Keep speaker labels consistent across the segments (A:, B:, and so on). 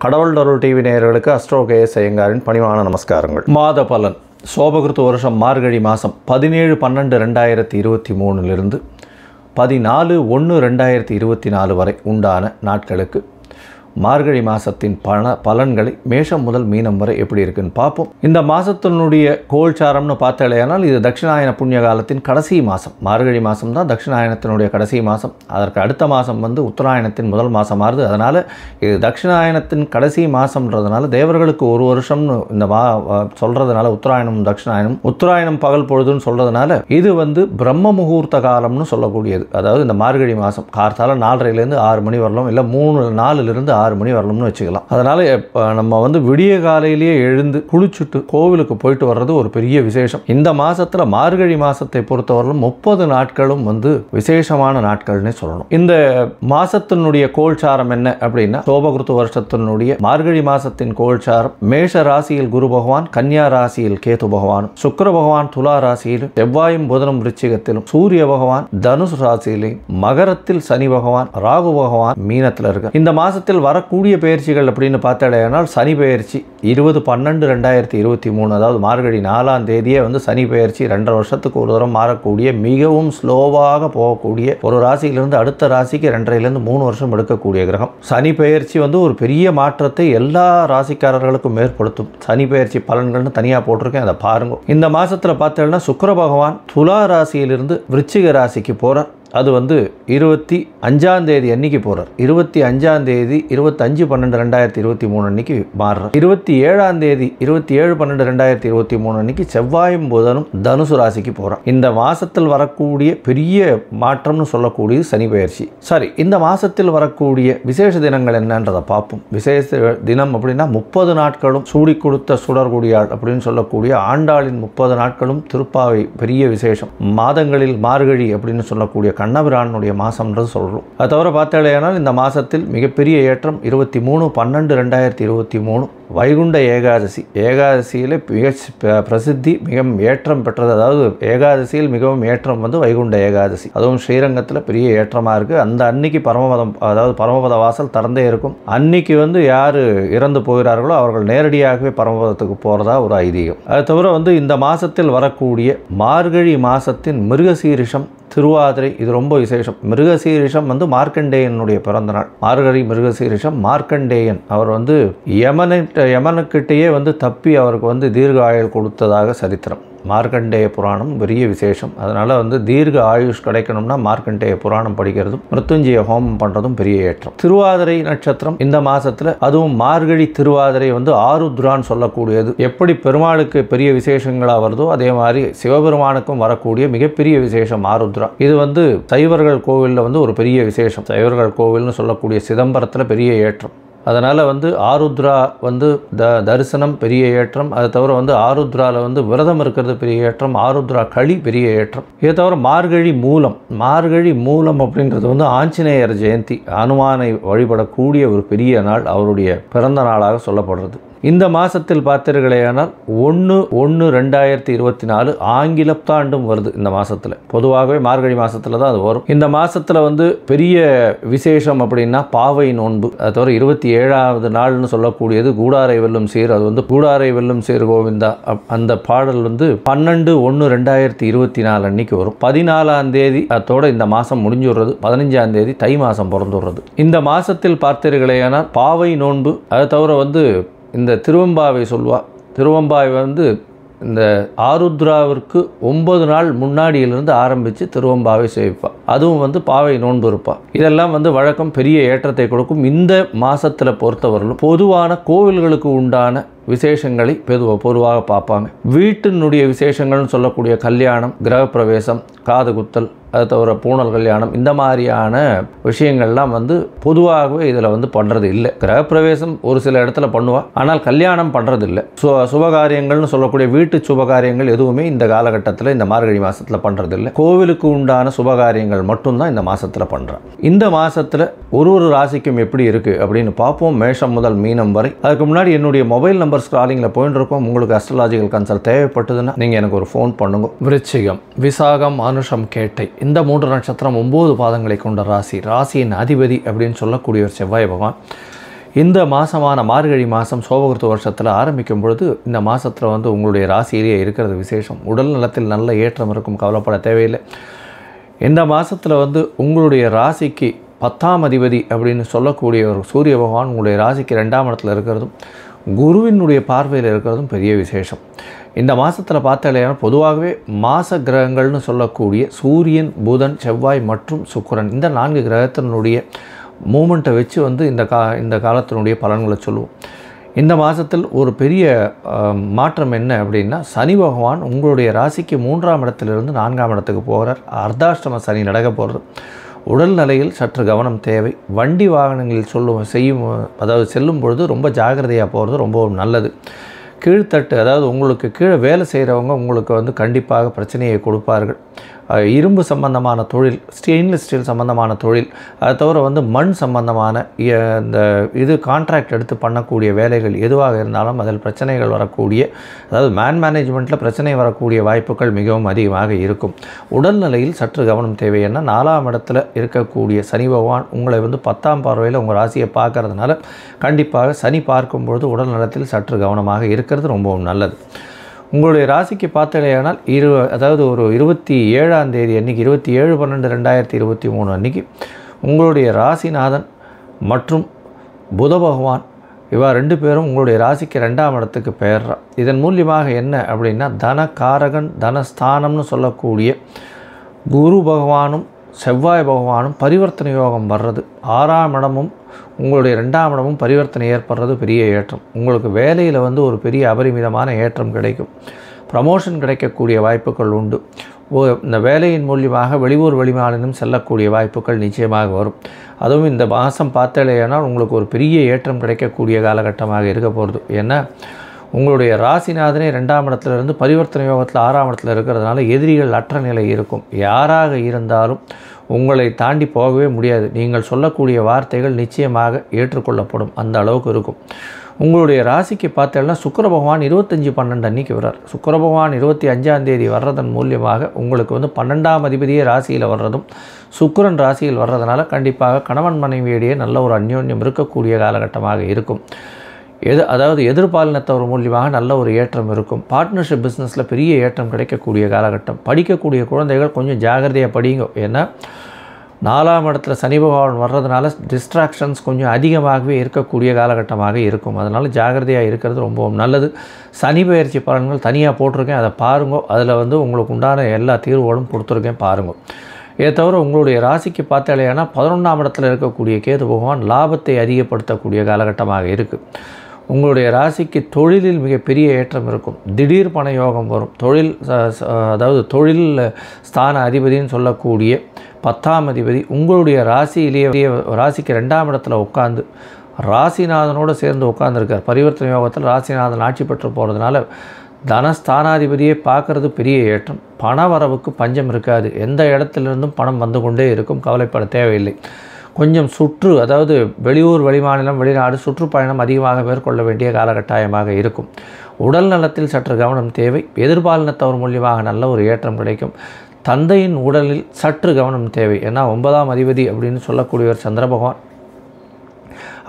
A: கடவுள் அருள் டிவி நேயர்களுக்கு astro KS ஐயங்காரின் பணிவான நமஸ்காரங்கள். மாத பலன் சோபகிருத்து வருஷம் மார்கழி மாதம் 17/12/2023 14/1/2024 வரை உண்டான நாட்களுக்கு மார்கழி மாதத்தின் பலன்களை மேஷம் முதல் மீனம் வரை எப்படி இருக்குன்னு பார்ப்போம். இந்த மாதத்தினுடைய கோல்சாரம்னு பார்த்தாலேயானால் இது தட்சிணாயன புண்ணிய காலத்தின் கடைசி மாதம். மார்கழி மாதம் தான் தட்சிணாயனத்தினுடைய கடைசி மாதம். அதற்கு அடுத்த மாதம் உத்தராயணத்தின் முதல் மாதம் மாறுது. அதனால் இது தட்சிணாயனத்தின் கடைசி மாதம்ன்றதுனால தேவர்களுக்கு ஒரு வருஷம்னு இந்த சொல்கிறதுனால உத்தராயணம் பகல் பொழுதுன்னு சொல்கிறதுனால இது பிரம்ம முகூர்த்த காலம்னு சொல்லக்கூடியது. அதாவது இந்த மார்கழி மாதம் கார்த்தால 4:30லேருந்து 6 மணி வரலாம், இல்லை 4லிருந்து 6 மணி வரலாம்னு வச்சுக்கலாம். அதனால் நம்ம விடிய காலையிலேயே எழுந்து குளிச்சுட்டு கோவிலுக்கு போயிட்டு வர்றது ஒரு பெரிய விசேஷம். இந்த மாதத்தில் மார்கழி மாதத்தை பொறுத்தவரையிலும் 30 நாட்களும் விசேஷமான நாட்கள்னே சொல்லணும். இந்த மாதத்தினுடைய கோல்சாரம் என்ன அப்படின்னா, சோபகிருத்து வருஷத்தினுடைய மார்கழி மாதத்தின் கோல்சாரம் மேஷ ராசியில் குரு பகவான், கன்னியா ராசியில் கேது பகவானும், சுக்கிர பகவான் துலா ராசியிலும், செவ்வாயும் புதனும் விருச்சிகத்திலும், சூரிய பகவான் தனுசு ராசியிலையும், மகரத்தில் சனி பகவான், ராகு பகவான் மீனத்தில் இருக்கு. இந்த மாதத்தில் வரக்கூடிய பயிற்சிகள் அப்படின்னு பார்த்தாலேயானால் சனி பயிற்சி 20/12/2023, அதாவது மார்கழி 4ஆம் தேதியே சனி பயிற்சி 2.5 வருஷத்துக்கு ஒரு தரம் மாறக்கூடிய மிகவும் ஸ்லோவாக போகக்கூடிய ஒரு ராசியிலிருந்து அடுத்த ராசிக்கு 2.5லேருந்து 3 வருஷம் எடுக்கக்கூடிய கிரகம். சனி பயிற்சி ஒரு பெரிய மாற்றத்தை எல்லா ராசிக்காரர்களுக்கும் ஏற்படுத்தும். சனி பயிற்சி பலன்கள்னு தனியாக போட்டிருக்கேன், அதை பாருங்க. இந்த மாதத்தில் பார்த்தீங்கன்னா சுக்கிர பகவான் துலா ராசியிலிருந்து விருச்சிக ராசிக்கு போகிறார். அது 25ஆம் தேதி அன்னைக்கு போகிறார். 25ஆம் தேதி 25/12/2023 அன்னைக்கு மாறுறார். 27ஆம் தேதி 27/12/2023 அன்னைக்கு செவ்வாயும் புதனும் தனுசு ராசிக்கு போகிறார். இந்த மாதத்தில் வரக்கூடிய பெரிய மாற்றம்னு சொல்லக்கூடிய சனி பயிற்சி. சரி, இந்த மாதத்தில் வரக்கூடிய விசேஷ தினங்கள் என்னன்றதை பார்ப்போம். விசேஷ தினம் அப்படின்னா 30 நாட்களும் சூடி கொடுத்த சுடர்குடியாள் அப்படின்னு சொல்லக்கூடிய ஆண்டாளின் 30 நாட்களும் திருப்பாவை பெரிய விசேஷம். மாதங்களில் மார்கழி அப்படின்னு சொல்லக்கூடிய கண்ணபிரானுடைய மாதம்ன்றது சொல்கிறோம். அது தவிர பார்த்தாலேயானால் இந்த மாதத்தில் மிகப்பெரிய ஏற்றம் 23/12/2023 வைகுண்ட ஏகாதசி. ஏகாதசியில் மிக பிரசித்தி மிக ஏற்றம் பெற்றது. அதாவது ஏகாதசியில் மிகவும் ஏற்றம் வைகுண்ட ஏகாதசி. அதுவும் ஸ்ரீரங்கத்தில் பெரிய ஏற்றமாக இருக்குது. அந்த அன்னைக்கு பரமபதம், அதாவது பரமபத வாசல் திறந்தே இருக்கும். அன்னைக்கு யார் இறந்து போகிறார்களோ அவர்கள் நேரடியாகவே பரமபதத்துக்கு போகிறதா ஒரு ஐதீகம். அது தவிர இந்த மாதத்தில் வரக்கூடிய மார்கழி மாதத்தின் மிருகசீரிஷம் திருவாதிரை, இது ரொம்ப விசேஷம். மிருகசீரிஷம் மார்க்கண்டேயனுடைய பிறந்த நாள். மார்கழி மிருகசீரிஷம் மார்க்கண்டேயன் அவர் யமனுக்கிட்டேயே தப்பி அவருக்கு தீர்க்க ஆயுள் கொடுத்ததாக சரித்திரம். மார்க்கண்டேய புராணம் பெரிய விசேஷம். அதனால் தீர்க்க ஆயுஷ் கிடைக்கணும்னா மார்க்கண்டேய புராணம் படிக்கிறதும் மிருத்யுஞ்சய ஹோமம் பண்ணுறதும் பெரிய ஏற்றம். திருவாதிரை நட்சத்திரம் இந்த மாதத்தில், அதுவும் மார்கழி திருவாதிரை ஆருத்ரான்னு சொல்லக்கூடியது. எப்படி பெருமாளுக்கு பெரிய விசேஷங்களாக வருதோ அதே மாதிரி சிவபெருமானுக்கும் வரக்கூடிய மிகப்பெரிய விசேஷம் ஆருத்ரா. இது சைவர்கள் கோவிலில் ஒரு பெரிய விசேஷம். சைவர்கள் கோவில்னு சொல்லக்கூடிய சிதம்பரத்தில் பெரிய ஏற்றம். அதனால் ஆருத்ரா தரிசனம் பெரிய ஏற்றம். அது தவிர ஆருத்ராவில் விரதம் இருக்கிறது பெரிய ஏற்றம். ஆருத்ரா களி பெரிய ஏற்றம். இதை தவிர மார்கழி மூலம் அப்படின்றது ஆஞ்சநேயர் ஜெயந்தி, அனுமானை வழிபடக்கூடிய ஒரு பெரிய நாள், அவருடைய பிறந்த நாளாக சொல்லப்படுறது. இந்த மாதத்தில் பார்த்தீர்களேயானால் 1/1/2024 ஆங்கில புத்தாண்டும் வருது. இந்த மாதத்தில் பொதுவாகவே மார்கழி மாதத்தில் தான் அது வரும். இந்த மாதத்தில் பெரிய விசேஷம் அப்படின்னா பாவை நோன்பு. அது தவிர 27ஆவது நாள்னு சொல்லக்கூடியது கூடாரை வெல்லும் சீர். அது கூடாரை வெல்லும் சீர் கோவிந்தா. அந்த பாடல் 12/1/2024 அன்னைக்கு வரும். 14ஆம் தேதி அதோட இந்த மாதம் முடிஞ்சுடுறது. 15ஆம் தேதி தை மாதம் பிறந்துடுறது. இந்த மாதத்தில் பார்த்தீர்களேயானால் பாவை நோன்பு. அது தவிர இந்த திருவம்பாவை சொல்வா. திருவம்பாவை இந்த ஆருத்ராவிற்கு 9 நாள் முன்னாடியிலிருந்து ஆரம்பித்து திருவம்பாவை சேவிப்பா. அதுவும் பாவை நோன்பு இருப்பா. இதெல்லாம் வழக்கம் பெரிய ஏற்றத்தை கொடுக்கும். இந்த மாதத்தில் பொறுத்தவரையிலும் பொதுவான கோவில்களுக்கு உண்டான விசேஷங்களை பொதுவாக பார்ப்பாங்க. வீட்டினுடைய விசேஷங்கள்னு சொல்லக்கூடிய கல்யாணம், கிரகப்பிரவேசம், காது குத்தல், அது தவிர பூணல் கல்யாணம், இந்த மாதிரியான விஷயங்கள்லாம் பொதுவாகவே இதில் பண்ணுறது இல்லை. கிரகப்பிரவேசம் ஒரு சில இடத்துல பண்ணுவா, ஆனால் கல்யாணம் பண்ணுறது இல்லை. சுபகாரியங்கள்னு சொல்லக்கூடிய வீட்டு சுபகாரியங்கள் எதுவுமே இந்த காலகட்டத்தில் இந்த மார்கழி மாதத்தில் பண்ணுறது இல்லை. கோவிலுக்கு உண்டான சுபகாரியங்கள் மட்டும்தான் இந்த மாதத்தில் பண்ணுறான். இந்த மாதத்தில் ஒரு ராசிக்கும் எப்படி இருக்குது அப்படின்னு பார்ப்போம், மேஷம் முதல் மீனம் வரை. அதுக்கு முன்னாடி என்னுடைய மொபைல் நம்பர் ஸ்க்ராலிங்கில் போயிட்டு இருக்கோம். உங்களுக்கு அஸ்ட்ராலாஜிக்கல் கன்சல்ட் தேவைப்பட்டதுன்னா நீங்கள் எனக்கு ஒரு ஃபோன் பண்ணுங்க. விருச்சிகம், விசாகம், அனுஷம், கேட்டை இந்த 3 நட்சத்திரம் 9 பாதங்களை கொண்ட ராசி. ராசியின் அதிபதி அப்படின்னு சொல்லக்கூடிய ஒரு செவ்வாய் பகவான். இந்த மாதமான மார்கழி மாதம் சோபகிருத்த வருஷத்தில் ஆரம்பிக்கும் பொழுது இந்த மாதத்தில் வந்து உங்களுடைய ராசியிலேயே இருக்கிறது விசேஷம். உடல் நலத்தில் நல்ல ஏற்றம் இருக்கும், கவலைப்பட தேவையில்லை. இந்த மாதத்தில் வந்து உங்களுடைய ராசிக்கு 10ஆம் அதிபதி அப்படின்னு சொல்லக்கூடிய ஒரு சூரிய பகவான் உங்களுடைய ராசிக்கு 2ஆம் இடத்துல இருக்கிறதும் குருவினுடைய பார்வையில் இருக்கிறதும் பெரிய விசேஷம். இந்த மாதத்தில் பார்த்தாலேனா பொதுவாகவே மாச கிரகங்கள்னு சொல்லக்கூடிய சூரியன், புதன், செவ்வாய் மற்றும் சுக்கிரன் இந்த 4 கிரகத்தினுடைய மூமெண்ட்டை வச்சு வந்து இந்த காலத்தினுடைய பலன்களை சொல்லுவோம். இந்த மாதத்தில் ஒரு பெரிய மாற்றம் என்ன அப்படின்னா, சனி பகவான் உங்களுடைய ராசிக்கு 3ஆம் இடத்திலிருந்து 4ஆம் இடத்துக்கு போகிறார். அர்த்தாஷ்டம சனி நடக்க போகிறது. உடல் நிலையில் சற்று கவனம் தேவை. வண்டி வாகனங்களில் செல்லும் பொழுது ரொம்ப ஜாகிரதையாக போகிறது ரொம்ப நல்லது. கீழ்த்தட்டு, அதாவது உங்களுக்கு கீழே வேலை செய்கிறவங்க உங்களுக்கு வந்து கண்டிப்பாக பிரச்சனையை கொடுப்பார்கள். இரும்பு சம்பந்தமான தொழில், ஸ்டெயின்லெஸ் ஸ்டீல் சம்பந்தமான தொழில், அதை தவிர வந்து மண் சம்பந்தமான இந்த கான்ட்ராக்ட் எடுத்து பண்ணக்கூடிய வேலைகள் எதுவாக இருந்தாலும் அதில் பிரச்சனைகள் வரக்கூடிய, அதாவது மேனேஜ்மெண்ட்டில் பிரச்சனை வரக்கூடிய வாய்ப்புகள் மிகவும் அதிகமாக இருக்கும். உடல்நிலையில் சற்று கவனம் தேவை. ஏன்னா 4ஆம் இடத்துல இருக்கக்கூடிய சனி பகவான் உங்களை வந்து 10ஆம் பார்வையில் உங்கள் ராசியை பார்க்கறதுனால கண்டிப்பாக சனி பார்க்கும்பொழுது உடல் நலத்தில் சற்று கவனமாக இருக்கிறது ரொம்பவும் நல்லது. உங்களுடைய ராசிக்கு பார்த்தலையானால் அதாவது ஒரு 27ஆம் தேதி அன்றைக்கி 27/12/2023 அன்றைக்கி உங்களுடைய ராசிநாதன் மற்றும் புத பகவான் இவா 2 பேரும் உங்களுடைய ராசிக்கு 2ஆம் இடத்துக்கு பெயர்றா. இதன் மூலியமாக என்ன அப்படின்னா, தனகாரகன் தனஸ்தானம்னு சொல்லக்கூடிய குரு பகவானும் செவ்வாய் பகவானும் பரிவர்த்தனை யோகம் வர்றது, 6ஆம் இடமும் உங்களுடைய 2ஆம் இடமும் பரிவர்த்தனை ஏற்படுறது பெரிய ஏற்றம். உங்களுக்கு வேலையில் வந்து ஒரு பெரிய அபரிமிதமான ஏற்றம் கிடைக்கும். ப்ரமோஷன் கிடைக்கக்கூடிய வாய்ப்புகள் உண்டு. இந்த வேலையின் மூலியமாக வெளியூர் வெளிமாநிலம் செல்லக்கூடிய வாய்ப்புகள் நிச்சயமாக வரும். அதுவும் இந்த மாதம் பார்த்தாலேயானால் உங்களுக்கு ஒரு பெரிய ஏற்றம் கிடைக்கக்கூடிய காலகட்டமாக இருக்க போகிறது. ஏன்னா உங்களுடைய ராசிநாதனே 2ஆம் இடத்துலேருந்து பரிவர்த்தனை யோகத்தில் 6ஆம் இடத்துல இருக்கிறதுனால எதிரிகள் அற்ற நிலை இருக்கும். யாராக இருந்தாலும் உங்களை தாண்டி போகவே முடியாது. நீங்கள் சொல்லக்கூடிய வார்த்தைகள் நிச்சயமாக ஏற்றுக்கொள்ளப்படும், அந்த அளவுக்கு இருக்கும். உங்களுடைய ராசிக்கு பார்த்தேன்னா சுக்கிர பகவான் 25/12 அன்றைக்கி வர்றார். சுக்கிர பகவான் 25ஆம் தேதி வர்றதன் மூலியமாக உங்களுக்கு வந்து 12ஆம் அதிபதியே ராசியில் வர்றதும் சுக்கிரன் ராசியில் வர்றதுனால கண்டிப்பாக கணவன் மனைவியிடையே நல்ல ஒரு அந்யோன்யம் இருக்கக்கூடிய காலகட்டமாக இருக்கும். அதாவது எதிர்பாலினத்தவர் மூலியமாக நல்ல ஒரு ஏற்றம் இருக்கும். பார்ட்னர்ஷிப் பிஸ்னஸில் பெரிய ஏற்றம் கிடைக்கக்கூடிய காலகட்டம். படிக்கக்கூடிய குழந்தைகள் கொஞ்சம் ஜாகிரதையாக படிங்க. ஏன்னா 4ஆம் இடத்துல சனி பகவான் வர்றதுனால டிஸ்ட்ராக்ஷன்ஸ் கொஞ்சம் அதிகமாகவே இருக்கக்கூடிய காலகட்டமாக இருக்கும். அதனால் ஜாகிரதையாக இருக்கிறது ரொம்பவும் நல்லது. சனி பயிற்சி பலன்கள் தனியாக போட்டிருக்கேன், அதை பாருங்க. அதில் வந்து உங்களுக்கு உண்டான எல்லா தீர்வுகளும் கொடுத்துருக்கேன், பாருங்க. இதை தவிர உங்களுடைய ராசிக்கு பார்த்தாலேனா 11ஆம் இடத்துல இருக்கக்கூடிய கேது பகவான் லாபத்தை அதிகப்படுத்தக்கூடிய காலகட்டமாக இருக்குது. உங்களுடைய ராசிக்கு தொழிலில் மிகப்பெரிய ஏற்றம் இருக்கும். திடீர் பண யோகம் வரும். அதாவது தொழில் ஸ்தான அதிபதினு சொல்லக்கூடிய 10ஆம் அதிபதி உங்களுடைய ராசிக்கு 2ஆம் இடத்துல உட்காந்து ராசிநாதனோடு சேர்ந்து உட்காந்துருக்கார். பரிவர்த்தனை யோகத்தில் ராசிநாதன் ஆட்சி பெற்று போகிறதுனால தனஸ்தானாதிபதியை பார்க்குறது பெரிய ஏற்றம். பண வரவுக்கு பஞ்சம் இருக்காது. எந்த இடத்துலேருந்தும் பணம் வந்து கொண்டே இருக்கும், கவலைப்பட தேவையில்லை. கொஞ்சம் அதாவது வெளியூர் வெளிமாநிலம் வெளிநாடு சுற்றுப்பயணம் அதிகமாக மேற்கொள்ள வேண்டிய காலகட்டாயமாக இருக்கும். உடல் நலத்தில் சற்று கவனம் தேவை. எதிர்பாலினத்தவர் மூலியமாக நல்ல ஒரு ஏற்றம் கிடைக்கும். தந்தையின் உடலில் சற்று கவனம் தேவை. ஏன்னா 9ஆம் அதிபதி அப்படின்னு சொல்லக்கூடியவர் சந்திர பகவான்.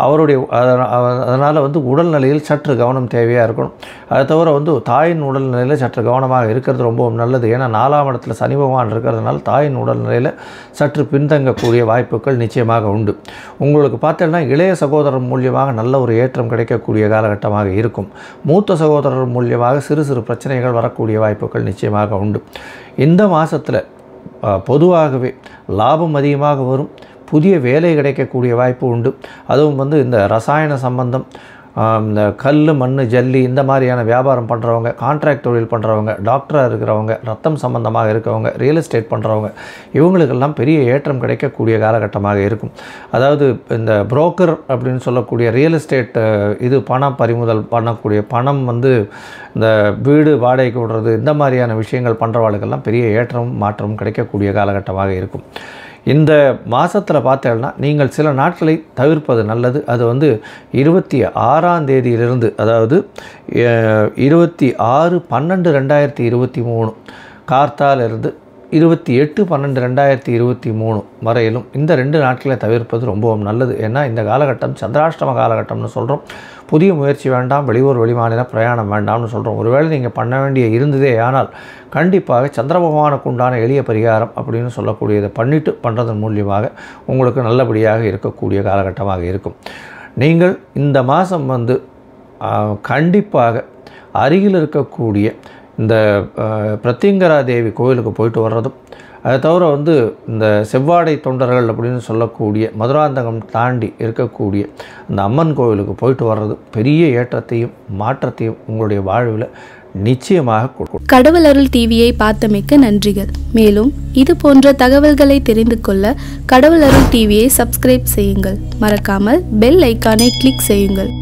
A: அதனால் வந்து உடல்நிலையில் சற்று கவனம் தேவையாக இருக்கணும். அதை தவிர வந்து தாயின் உடல்நிலையில் சற்று கவனமாக இருக்கிறது ரொம்பவும் நல்லது. ஏன்னா 4ஆம் இடத்துல சனி பகவான் இருக்கிறதுனால தாயின் உடல்நிலையில் சற்று பின்தங்கக்கூடிய வாய்ப்புகள் நிச்சயமாக உண்டு. உங்களுக்கு பார்த்தீங்கன்னா இளைய சகோதரர் மூலியமாக நல்ல ஒரு ஏற்றம் கிடைக்கக்கூடிய காலகட்டமாக இருக்கும். மூத்த சகோதரர் மூலியமாக சிறு சிறு பிரச்சனைகள் வரக்கூடிய வாய்ப்புகள் நிச்சயமாக உண்டு. இந்த மாதத்தில் பொதுவாகவே லாபம் அதிகமாக வரும். புதிய வேலை கிடைக்கக்கூடிய வாய்ப்பு உண்டு. அதுவும் வந்து இந்த ரசாயன சம்பந்தம், இந்த கல் மண் ஜல்லி இந்த மாதிரியான வியாபாரம் பண்ணுறவங்க, கான்ட்ராக்ட் தொழில் பண்ணுறவங்க, டாக்டராக இருக்கிறவங்க, ரத்தம் சம்பந்தமாக இருக்கிறவங்க, ரியல் எஸ்டேட் பண்ணுறவங்க, இவங்களுக்கெல்லாம் பெரிய ஏற்றம் கிடைக்கக்கூடிய காலகட்டமாக இருக்கும். அதாவது இந்த புரோக்கர் அப்படின்னு சொல்லக்கூடிய ரியல் எஸ்டேட் பணம் பறிமுதல் பண்ணக்கூடிய பணம் வந்து இந்த வீடு வாடகைக்கு விடுறது இந்த மாதிரியான விஷயங்கள் பண்ணுறவாளுக்கெல்லாம் பெரிய ஏற்றமும் மாற்றமும் கிடைக்கக்கூடிய காலகட்டமாக இருக்கும். இந்த மாதத்தில் பார்த்தேன்னா நீங்கள் சில நாட்களை தவிர்ப்பது நல்லது. அது வந்து 26ஆம் தேதியிலிருந்து, அதாவது 26/12/2023 கார்த்தாலிருந்து 28/12/2023 வரையிலும் இந்த 2 நாட்களை தவிர்ப்பது ரொம்பவும் நல்லது. ஏன்னா இந்த காலகட்டம் சந்திராஷ்டம காலகட்டம்னு சொல்கிறோம். புதிய முயற்சி வேண்டாம், வெளியூர் வெளிமாநில பிரயாணம் வேண்டாம்னு சொல்கிறோம். ஒருவேளை நீங்கள் பண்ண வேண்டிய இருந்ததே ஆனால் கண்டிப்பாக சந்திர பகவானுக்கு உண்டான எளிய பரிகாரம் அப்படின்னு சொல்லக்கூடியதை பண்ணுறதன் மூலியமாக உங்களுக்கு நல்லபடியாக இருக்கக்கூடிய காலகட்டமாக இருக்கும். நீங்கள் இந்த மாதம் கண்டிப்பாக அருகில் இருக்கக்கூடிய இந்த பிரத்யங்கரா தேவி கோயிலுக்கு போயிட்டு வர்றதும், அதை தவிர இந்த செவ்வாடை தொண்டர்கள் அப்படின்னு சொல்லக்கூடிய மதுராந்தகம் தாண்டி இருக்கக்கூடிய அந்த அம்மன் கோவிலுக்கு போயிட்டு வர்றது பெரிய ஏற்றத்தையும் மாற்றத்தையும் உங்களுடைய வாழ்வில் நிச்சயமாக கொடுக்கும்.
B: கடவுள் அருள் டிவியை பார்த்தமைக்கு நன்றிகள். மேலும் இது போன்ற தகவல்களை தெரிந்து கொள்ள கடவுள் அருள் டிவியை சப்ஸ்கிரைப் செய்யுங்கள். மறக்காமல் பெல் ஐக்கானை கிளிக் செய்யுங்கள்.